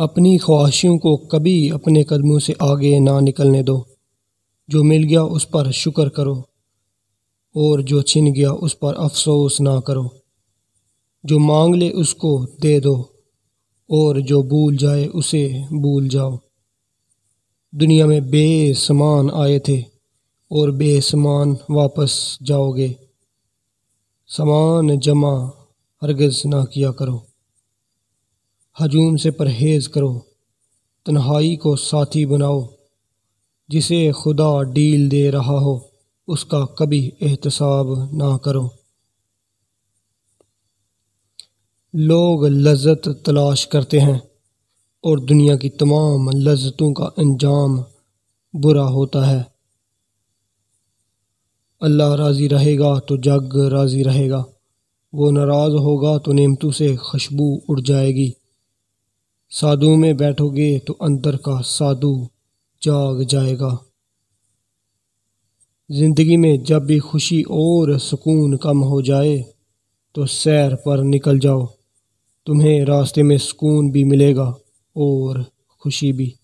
اپنی خواہشوں کو کبھی اپنے قدموں سے آگے نہ نکلنے دو۔ جو مل گیا اس پر شکر کرو، اور جو چھن گیا اس پر افسوس نہ کرو۔ جو مانگ لے اس کو دے دو، اور جو بھول جائے اسے بھول جاؤ۔ دنیا میں بے سامان آئے تھے اور بے سامان واپس جاؤ گے۔ سامان جمع ہرگز نہ کیا کرو۔ ہجوم سے پرہیز کرو، تنہائی کو ساتھی بناؤ۔ جسے خدا ڈیل دے رہا ہو اس کا کبھی احتساب نہ کرو۔ لوگ لذت تلاش کرتے ہیں اور دنیا کی تمام لذتوں کا انجام برا ہوتا ہے۔ اللہ راضی رہے گا تو جگ راضی رہے گا، وہ ناراض ہوگا تو نعمتوں سے خوشبو اڑ جائے گی۔ سادوں میں بیٹھو گے تو اندر کا سادو جاگ جائے گا۔ زندگی میں جب بھی خوشی اور سکون کم ہو جائے تو سیر پر نکل جاؤ، تمہیں راستے میں سکون بھی ملے گا اور خوشی بھی۔